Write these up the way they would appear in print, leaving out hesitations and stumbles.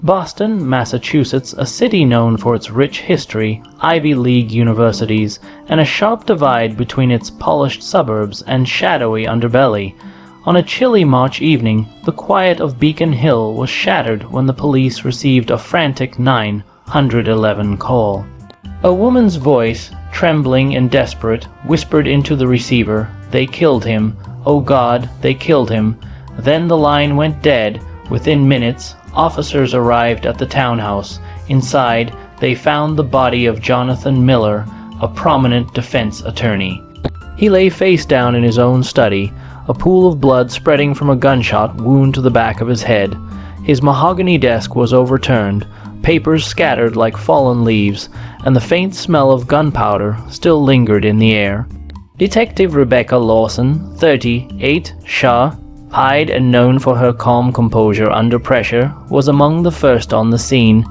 Boston, Massachusetts, a city known for its rich history, Ivy League universities, and a sharp divide between its polished suburbs and shadowy underbelly. On a chilly March evening, the quiet of Beacon Hill was shattered when the police received a frantic 911 call. A woman's voice, trembling and desperate, whispered into the receiver, "They killed him. Oh God, they killed him." Then the line went dead. Within minutes, officers arrived at the townhouse. Inside, they found the body of Jonathan Miller, a prominent defense attorney. He lay face down in his own study, a pool of blood spreading from a gunshot wound to the back of his head. His mahogany desk was overturned, papers scattered like fallen leaves, and the faint smell of gunpowder still lingered in the air. Detective Rebecca Lawson, 38, Shaw, pied and known for her calm composure under pressure, was among the first on the scene.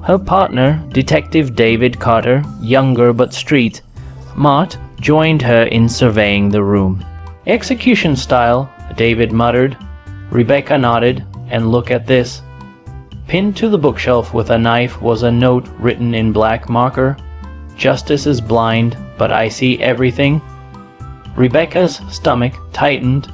Her partner, Detective David Carter, younger but street, Mart, joined her in surveying the room. "Execution style," David muttered. Rebecca nodded. "And look at this." Pinned to the bookshelf with a knife was a note written in black marker. "Justice is blind, but I see everything." Rebecca's stomach tightened.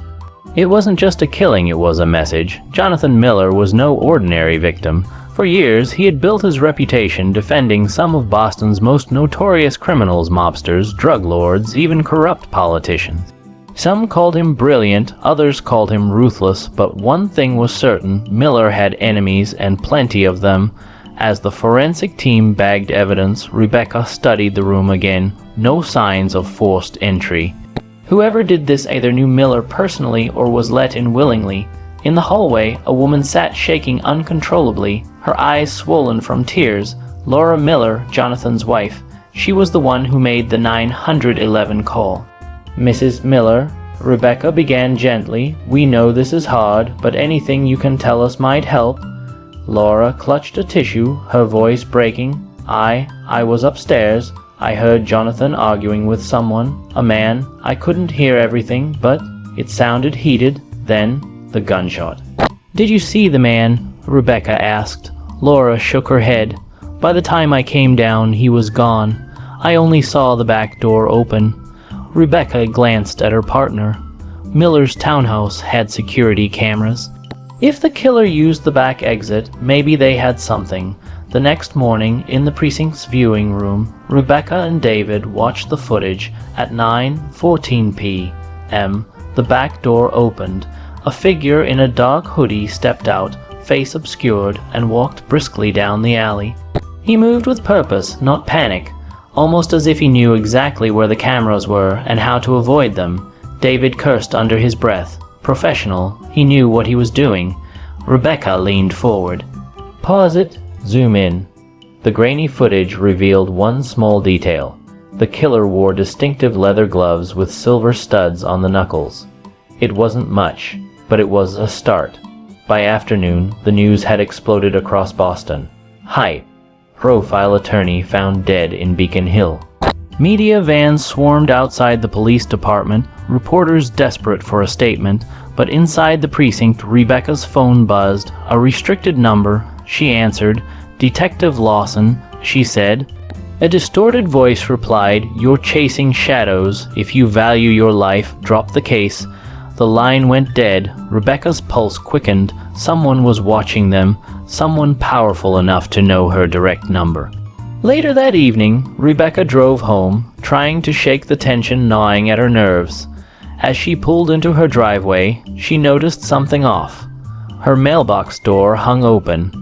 It wasn't just a killing, it was a message. Jonathan Miller was no ordinary victim. For years, he had built his reputation defending some of Boston's most notorious criminals, mobsters, drug lords, even corrupt politicians. Some called him brilliant, others called him ruthless, but one thing was certain: Miller had enemies, and plenty of them. As the forensic team bagged evidence, Rebecca studied the room again. No signs of forced entry. Whoever did this either knew Miller personally or was let in willingly. In the hallway, a woman sat shaking uncontrollably, her eyes swollen from tears. Laura Miller, Jonathan's wife. She was the one who made the 911 call. "Mrs. Miller," Rebecca began gently, "we know this is hard, but anything you can tell us might help." Laura clutched a tissue, her voice breaking. I was upstairs. I heard Jonathan arguing with someone, a man. I couldn't hear everything, but it sounded heated. Then, the gunshot." "Did you see the man?" Rebecca asked. Laura shook her head. "By the time I came down, he was gone. I only saw the back door open." Rebecca glanced at her partner. Miller's townhouse had security cameras. If the killer used the back exit, maybe they had something. The next morning, in the precinct's viewing room, Rebecca and David watched the footage. At 9:14 p.m., the back door opened. A figure in a dark hoodie stepped out, face obscured, and walked briskly down the alley. He moved with purpose, not panic, almost as if he knew exactly where the cameras were and how to avoid them. David cursed under his breath. Professional, he knew what he was doing. Rebecca leaned forward. "Pause it. Zoom in." The grainy footage revealed one small detail. The killer wore distinctive leather gloves with silver studs on the knuckles. It wasn't much, but it was a start. By afternoon, the news had exploded across Boston. Hype. Profile attorney found dead in Beacon Hill. Media vans swarmed outside the police department, reporters desperate for a statement, but inside the precinct, Rebecca's phone buzzed. A restricted number. She answered. "Detective Lawson," she said. A distorted voice replied, "You're chasing shadows. If you value your life, drop the case." The line went dead. Rebecca's pulse quickened. Someone was watching them, someone powerful enough to know her direct number. Later that evening, Rebecca drove home, trying to shake the tension gnawing at her nerves. As she pulled into her driveway, she noticed something off. Her mailbox door hung open.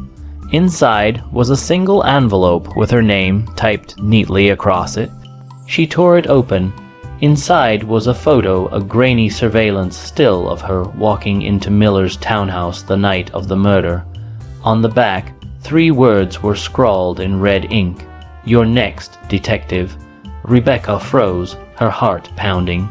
Inside was a single envelope with her name typed neatly across it. She tore it open. Inside was a photo, a grainy surveillance still of her walking into Miller's townhouse the night of the murder. On the back, 3 words were scrawled in red ink. "You're next, detective." Rebecca froze, her heart pounding.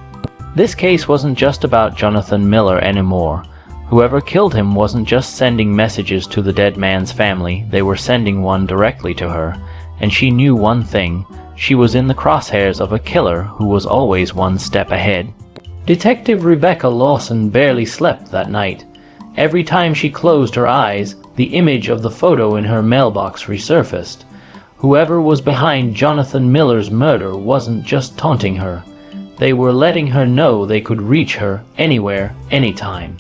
This case wasn't just about Jonathan Miller anymore. Whoever killed him wasn't just sending messages to the dead man's family, they were sending one directly to her. And she knew one thing. She was in the crosshairs of a killer who was always one step ahead. Detective Rebecca Lawson barely slept that night. Every time she closed her eyes, the image of the photo in her mailbox resurfaced. Whoever was behind Jonathan Miller's murder wasn't just taunting her. They were letting her know they could reach her anywhere, anytime.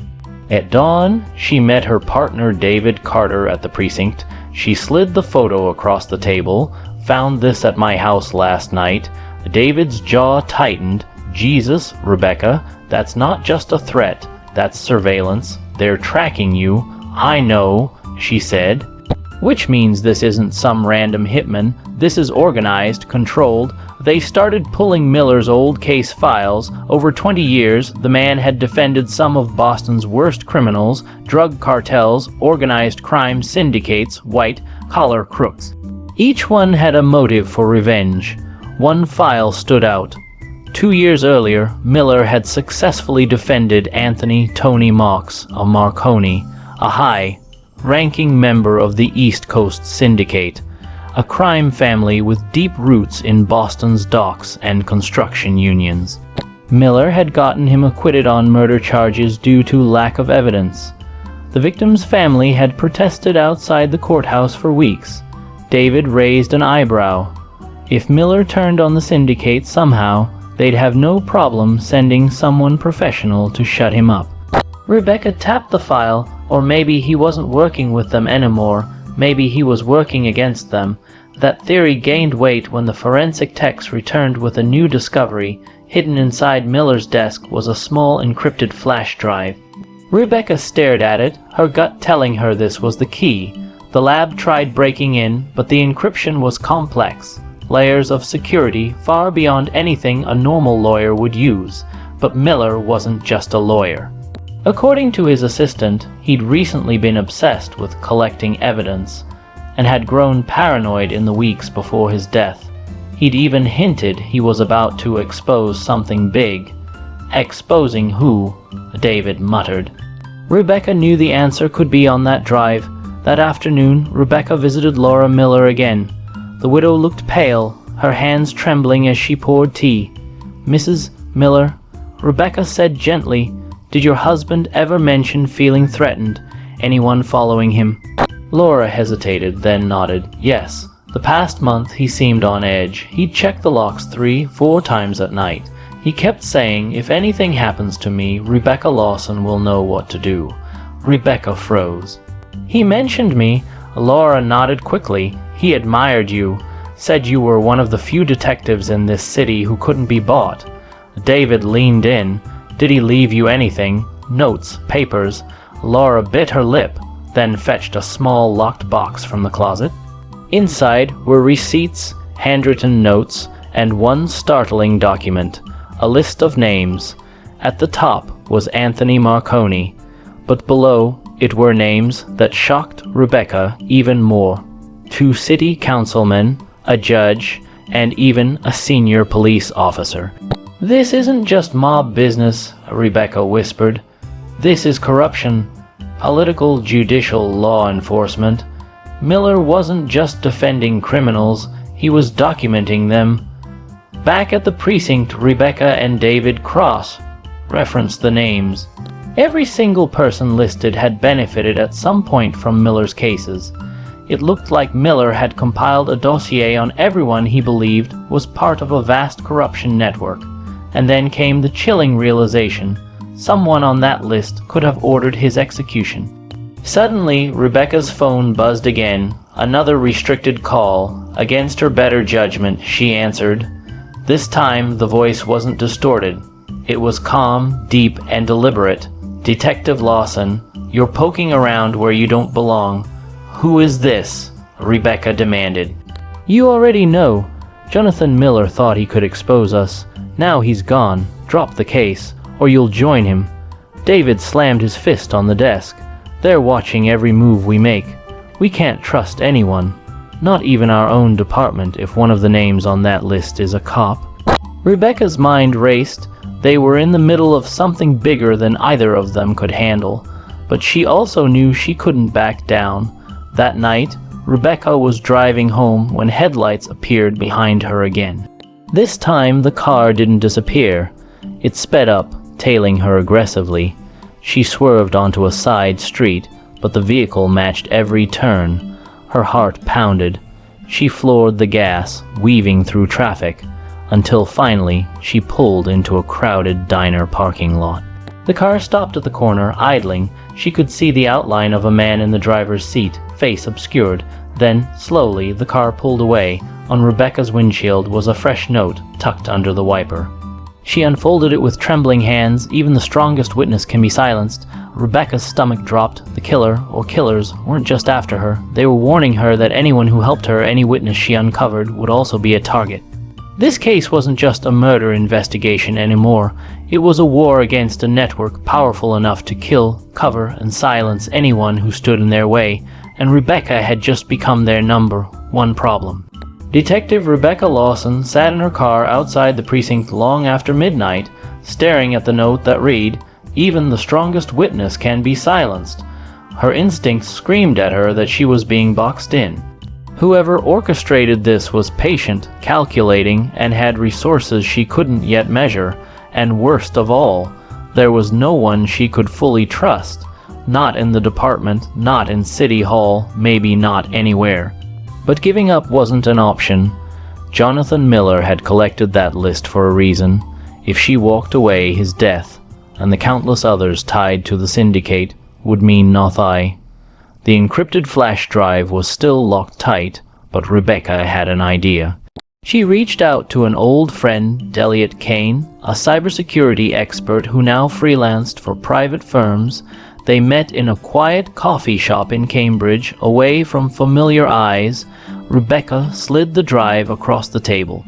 At dawn, she met her partner David Carter at the precinct. She slid the photo across the table. "Found this at my house last night." David's jaw tightened. "Jesus, Rebecca, that's not just a threat. That's surveillance. They're tracking you." "I know," she said. Which means this isn't some random hitman. This is organized, controlled. They started pulling Miller's old case files. Over 20 years, the man had defended some of Boston's worst criminals, drug cartels, organized crime syndicates, white-collar crooks. Each one had a motive for revenge. One file stood out. 2 years earlier, Miller had successfully defended Anthony Tony Marks of Marconi, a high-ranking member of the East Coast Syndicate, a crime family with deep roots in Boston's docks and construction unions. Miller had gotten him acquitted on murder charges due to lack of evidence. The victim's family had protested outside the courthouse for weeks. David raised an eyebrow. If Miller turned on the syndicate somehow, they'd have no problem sending someone professional to shut him up. Rebecca tapped the file, or maybe he wasn't working with them anymore. Maybe he was working against them. That theory gained weight when the forensic techs returned with a new discovery. Hidden inside Miller's desk was a small encrypted flash drive. Rebecca stared at it, her gut telling her this was the key. The lab tried breaking in, but the encryption was complex. Layers of security far beyond anything a normal lawyer would use. But Miller wasn't just a lawyer. According to his assistant, he'd recently been obsessed with collecting evidence, and had grown paranoid in the weeks before his death. He'd even hinted he was about to expose something big. "Exposing who?" David muttered. Rebecca knew the answer could be on that drive. That afternoon, Rebecca visited Laura Miller again. The widow looked pale, her hands trembling as she poured tea. "Mrs. Miller," Rebecca said gently, "did your husband ever mention feeling threatened? Anyone following him?" Laura hesitated, then nodded. "Yes. The past month he seemed on edge. He'd check the locks 3-4 times at night. He kept saying, 'If anything happens to me, Rebecca Lawson will know what to do.'" Rebecca froze. "He mentioned me." Laura nodded quickly. "He admired you. Said you were one of the few detectives in this city who couldn't be bought." David leaned in. "Did he leave you anything? Notes, papers?" Laura bit her lip, then fetched a small locked box from the closet. Inside were receipts, handwritten notes, and one startling document, a list of names. At the top was Anthony Marconi, but below it were names that shocked Rebecca even more. 2 city councilmen, a judge, and even a senior police officer. "This isn't just mob business," Rebecca whispered. "This is corruption. Political, judicial, law enforcement. Miller wasn't just defending criminals, he was documenting them." Back at the precinct, Rebecca and David cross-referenced the names. Every single person listed had benefited at some point from Miller's cases. It looked like Miller had compiled a dossier on everyone he believed was part of a vast corruption network. And then came the chilling realization: someone on that list could have ordered his execution. Suddenly, Rebecca's phone buzzed again. Another restricted call. Against her better judgment, she answered. This time, the voice wasn't distorted. It was calm, deep, and deliberate. "Detective Lawson, you're poking around where you don't belong." "Who is this?" Rebecca demanded. "You already know. Jonathan Miller thought he could expose us. Now he's gone. Drop the case, or you'll join him." David slammed his fist on the desk. "They're watching every move we make. We can't trust anyone. Not even our own department if one of the names on that list is a cop." Rebecca's mind raced. They were in the middle of something bigger than either of them could handle. But she also knew she couldn't back down. That night, Rebecca was driving home when headlights appeared behind her again. This time, the car didn't disappear. It sped up, tailing her aggressively. She swerved onto a side street, but the vehicle matched every turn. Her heart pounded. She floored the gas, weaving through traffic, until finally she pulled into a crowded diner parking lot. The car stopped at the corner, idling. She could see the outline of a man in the driver's seat, face obscured. Then, slowly, the car pulled away. On Rebecca's windshield was a fresh note tucked under the wiper. She unfolded it with trembling hands. Even the strongest witness can be silenced. Rebecca's stomach dropped. The killer, or killers, weren't just after her. They were warning her that anyone who helped her, any witness she uncovered, would also be a target. This case wasn't just a murder investigation anymore. It was a war against a network powerful enough to kill, cover, and silence anyone who stood in their way, and Rebecca had just become their number one problem. Detective Rebecca Lawson sat in her car outside the precinct long after midnight, staring at the note that read, "Even the strongest witness can be silenced." Her instincts screamed at her that she was being boxed in. Whoever orchestrated this was patient, calculating, and had resources she couldn't yet measure, and worst of all, there was no one she could fully trust. Not in the department, not in City Hall, maybe not anywhere. But giving up wasn't an option. Jonathan Miller had collected that list for a reason. If she walked away, his death, and the countless others tied to the Syndicate, would mean nothing. The encrypted flash drive was still locked tight, but Rebecca had an idea. She reached out to an old friend, Elliot Kane, a cybersecurity expert who now freelanced for private firms. They met in a quiet coffee shop in Cambridge, away from familiar eyes. Rebecca slid the drive across the table.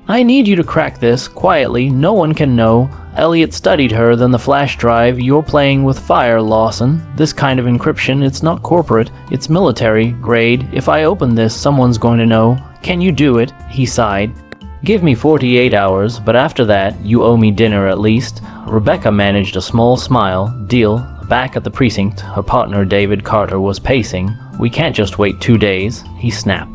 "I need you to crack this, quietly, no one can know. Elliot studied her, then the flash drive. You're playing with fire, Lawson. This kind of encryption, it's not corporate, it's military grade. If I open this, someone's going to know. Can you do it?" He sighed. "Give me 48 hours, but after that, you owe me dinner at least." Rebecca managed a small smile. Deal. Back at the precinct, her partner David Carter was pacing. "We can't just wait 2 days," he snapped.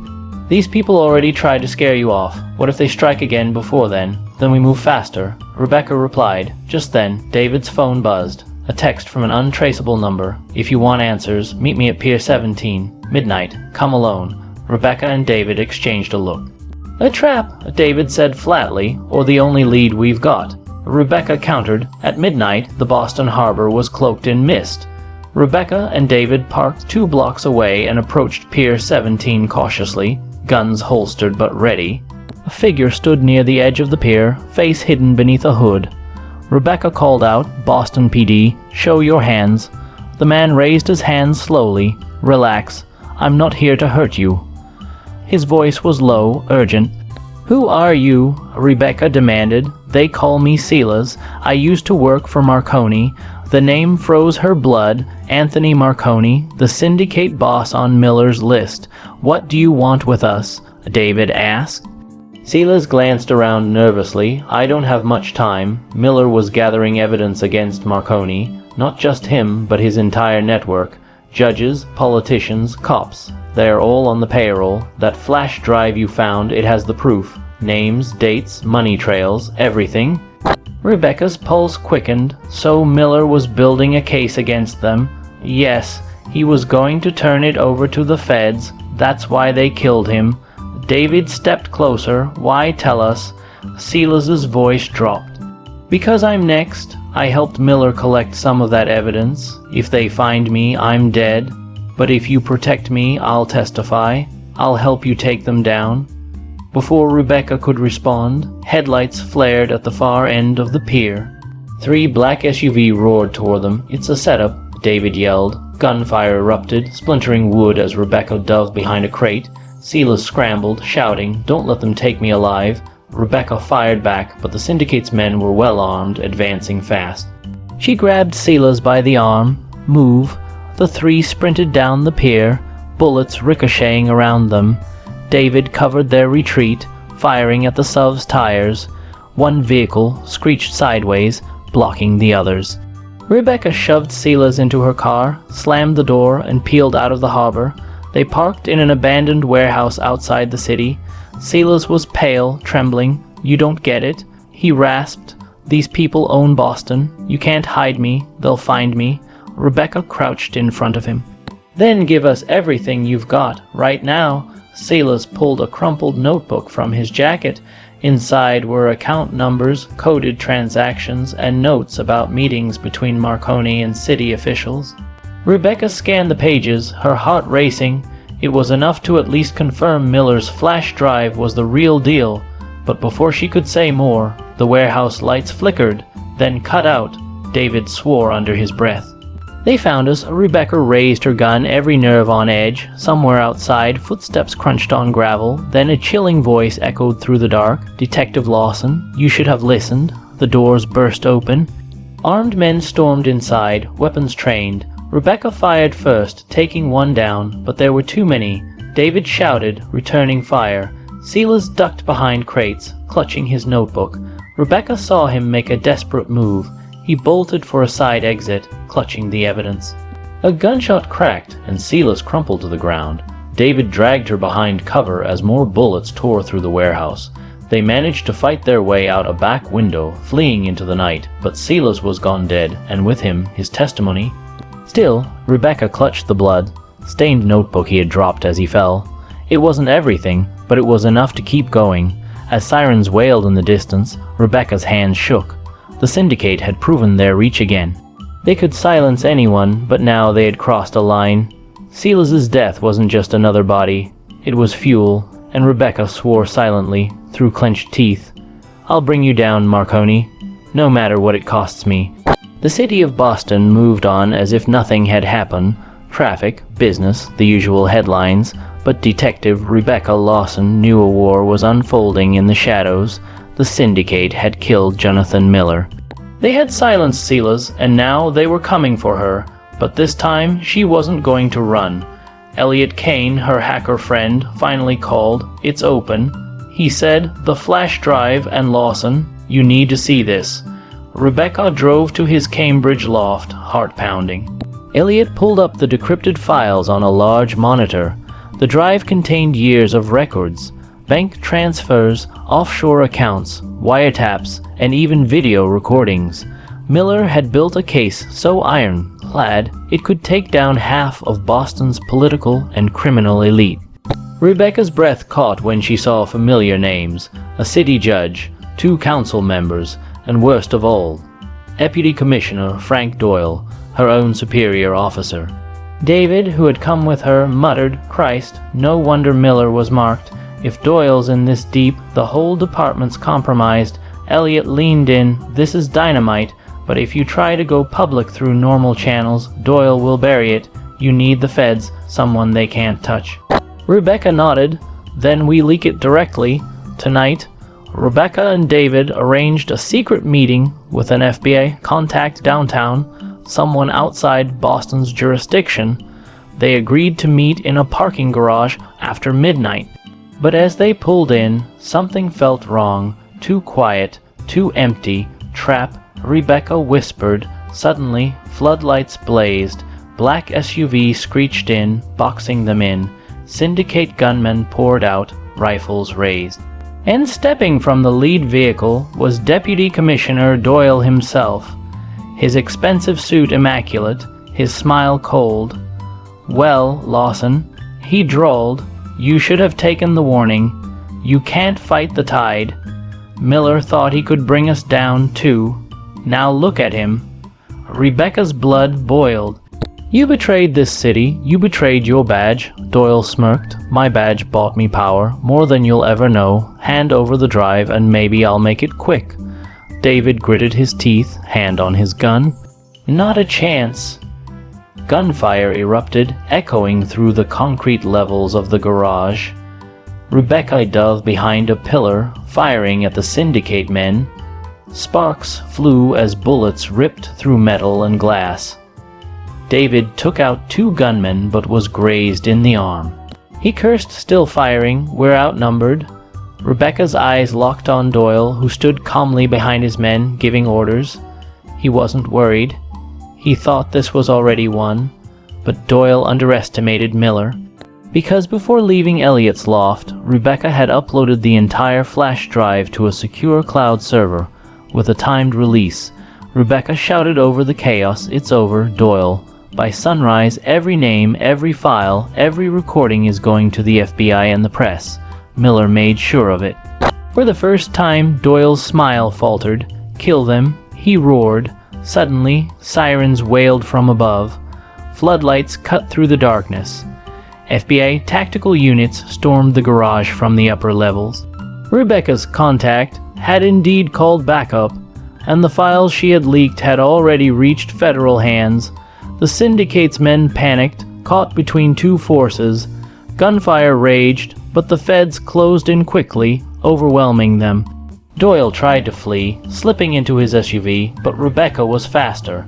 "These people already tried to scare you off. What if they strike again before then? Then we move faster." Rebecca replied. Just then, David's phone buzzed. A text from an untraceable number. "If you want answers, meet me at Pier 17. Midnight. Come alone." Rebecca and David exchanged a look. "A trap," David said flatly, "or the only lead we've got." Rebecca countered. At midnight, the Boston harbor was cloaked in mist. Rebecca and David parked 2 blocks away and approached Pier 17 cautiously, guns holstered but ready. A figure stood near the edge of the pier, face hidden beneath a hood. Rebecca called out, "Boston PD, show your hands." The man raised his hands slowly. "Relax. I'm not here to hurt you." His voice was low, urgent. "Who are you?" Rebecca demanded. "They call me Silas. I used to work for Marconi." The name froze her blood. "Anthony Marconi, the Syndicate boss on Miller's list. What do you want with us?" David asked. Silas glanced around nervously. "I don't have much time." Miller was gathering evidence against Marconi. Not just him, but his entire network. Judges, politicians, cops. They're all on the payroll. That flash drive you found, it has the proof. Names, dates, money trails, everything. Rebecca's pulse quickened. So Miller was building a case against them. Yes, he was going to turn it over to the feds. That's why they killed him. David stepped closer. "Why tell us?" Silas's voice dropped. "Because I'm next. I helped Miller collect some of that evidence. If they find me, I'm dead. But if you protect me, I'll testify. I'll help you take them down." Before Rebecca could respond, headlights flared at the far end of the pier. 3 black SUV roared toward them. "It's a setup," David yelled. Gunfire erupted, splintering wood as Rebecca dove behind a crate. Silas scrambled, shouting, "Don't let them take me alive." Rebecca fired back, but the Syndicate's men were well armed, advancing fast. She grabbed Silas by the arm. "Move." The 3 sprinted down the pier, bullets ricocheting around them. David covered their retreat, firing at the SUV's tires. One vehicle screeched sideways, blocking the others. Rebecca shoved Silas into her car, slammed the door, and peeled out of the harbor. They parked in an abandoned warehouse outside the city. Silas was pale, trembling. "You don't get it," he rasped. These people own Boston. You can't hide me. They'll find me." Rebecca crouched in front of him. "Then give us everything you've got, right now." Silas pulled a crumpled notebook from his jacket. Inside were account numbers, coded transactions, and notes about meetings between Marconi and city officials. Rebecca scanned the pages, her heart racing. It was enough to at least confirm Miller's flash drive was the real deal, but before she could say more, the warehouse lights flickered, then cut out. David swore under his breath. "They found us." Rebecca raised her gun, every nerve on edge. Somewhere outside, footsteps crunched on gravel. Then a chilling voice echoed through the dark. "Detective Lawson, you should have listened." The doors burst open. Armed men stormed inside, weapons trained. Rebecca fired first, taking one down, but there were too many. David shouted, returning fire. Silas ducked behind crates, clutching his notebook. Rebecca saw him make a desperate move. He bolted for a side exit, clutching the evidence. A gunshot cracked, and Silas crumpled to the ground. David dragged her behind cover as more bullets tore through the warehouse. They managed to fight their way out a back window, fleeing into the night, but Silas was gone dead, and with him, his testimony. Still, Rebecca clutched the blood-stained notebook he had dropped as he fell. It wasn't everything, but it was enough to keep going. As sirens wailed in the distance, Rebecca's hands shook. The Syndicate had proven their reach again. They could silence anyone, but now they had crossed a line. Silas's death wasn't just another body. It was fuel, and Rebecca swore silently, through clenched teeth. "I'll bring you down, Marconi, no matter what it costs me." The city of Boston moved on as if nothing had happened. Traffic, business, the usual headlines, but Detective Rebecca Lawson knew a war was unfolding in the shadows. The Syndicate had killed Jonathan Miller. They had silenced Silas, and now they were coming for her, but this time she wasn't going to run. Elliot Kane, her hacker friend, finally called. "It's open." He said, "The flash drive and Lawson, you need to see this." Rebecca drove to his Cambridge loft, heart pounding. Elliot pulled up the decrypted files on a large monitor. The drive contained years of records. Bank transfers, offshore accounts, wiretaps, and even video recordings. Miller had built a case so ironclad it could take down half of Boston's political and criminal elite. Rebecca's breath caught when she saw familiar names: a city judge, 2 council members, and worst of all, Deputy Commissioner Frank Doyle, her own superior officer. David, who had come with her, muttered, "Christ, no wonder Miller was marked. If Doyle's in this deep, the whole department's compromised." Elliot leaned in. "This is dynamite, but if you try to go public through normal channels, Doyle will bury it. You need the feds, someone they can't touch." Rebecca nodded. "Then we leak it directly. Tonight." Rebecca and David arranged a secret meeting with an FBI contact downtown, someone outside Boston's jurisdiction. They agreed to meet in a parking garage after midnight. But as they pulled in, something felt wrong. Too quiet, too empty. "Trap," Rebecca whispered. Suddenly, floodlights blazed. Black SUV screeched in, boxing them in. Syndicate gunmen poured out, rifles raised. And stepping from the lead vehicle was Deputy Commissioner Doyle himself, his expensive suit immaculate, his smile cold. "Well, Lawson," he drawled, "you should have taken the warning. You can't fight the tide. Miller thought he could bring us down, too. Now look at him." Rebecca's blood boiled. "You betrayed this city. You betrayed your badge." Doyle smirked. "My badge bought me power, more than you'll ever know. Hand over the drive and maybe I'll make it quick." David gritted his teeth, hand on his gun. "Not a chance." Gunfire erupted, echoing through the concrete levels of the garage. Rebecca dove behind a pillar, firing at the Syndicate men. Sparks flew as bullets ripped through metal and glass. David took out 2 gunmen but was grazed in the arm. He cursed, still firing. "We're outnumbered." Rebecca's eyes locked on Doyle, who stood calmly behind his men, giving orders. He wasn't worried. He thought this was already won. But Doyle underestimated Miller. Because before leaving Elliot's loft, Rebecca had uploaded the entire flash drive to a secure cloud server. with a timed release. Rebecca shouted over the chaos, "It's over, Doyle. By sunrise, every name, every file, every recording is going to the FBI and the press." Miller made sure of it. For the first time, Doyle's smile faltered. "Kill them," he roared. Suddenly, sirens wailed from above. Floodlights cut through the darkness. FBI tactical units stormed the garage from the upper levels. Rebecca's contact had indeed called backup, and the files she had leaked had already reached federal hands. The Syndicate's men panicked, caught between two forces. Gunfire raged, but the feds closed in quickly, overwhelming them. Doyle tried to flee, slipping into his SUV, but Rebecca was faster.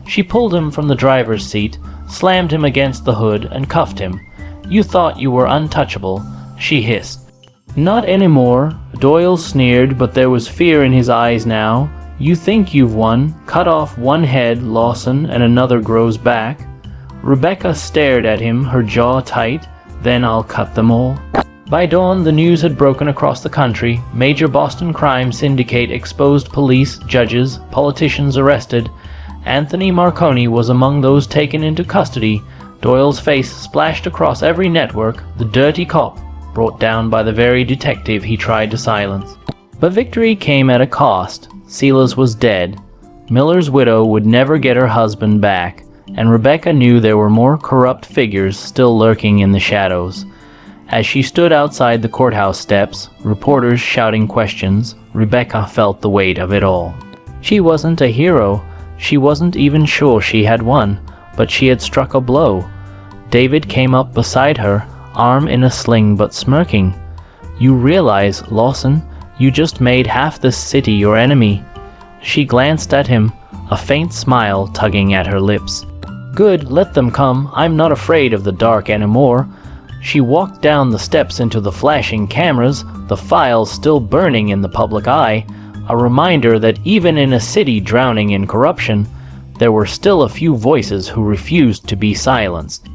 She pulled him from the driver's seat, slammed him against the hood, and cuffed him. "You thought you were untouchable," she hissed. "Not anymore," Doyle sneered, but there was fear in his eyes now. "You think you've won. Cut off one head, Lawson, and another grows back." Rebecca stared at him, her jaw tight. "Then I'll cut them all." By dawn, the news had broken across the country. Major Boston crime syndicate exposed, police, judges, politicians arrested. Anthony Marconi was among those taken into custody. Doyle's face splashed across every network, the dirty cop, brought down by the very detective he tried to silence. But victory came at a cost. Silas was dead. Miller's widow would never get her husband back, and Rebecca knew there were more corrupt figures still lurking in the shadows. As she stood outside the courthouse steps, reporters shouting questions, Rebecca felt the weight of it all. She wasn't a hero. She wasn't even sure she had won, but she had struck a blow. David came up beside her, arm in a sling but smirking. "You realize, Lawson, you just made half this city your enemy." She glanced at him, a faint smile tugging at her lips. "Good, let them come. I'm not afraid of the dark anymore." She walked down the steps into the flashing cameras, the files still burning in the public eye, a reminder that even in a city drowning in corruption, there were still a few voices who refused to be silenced.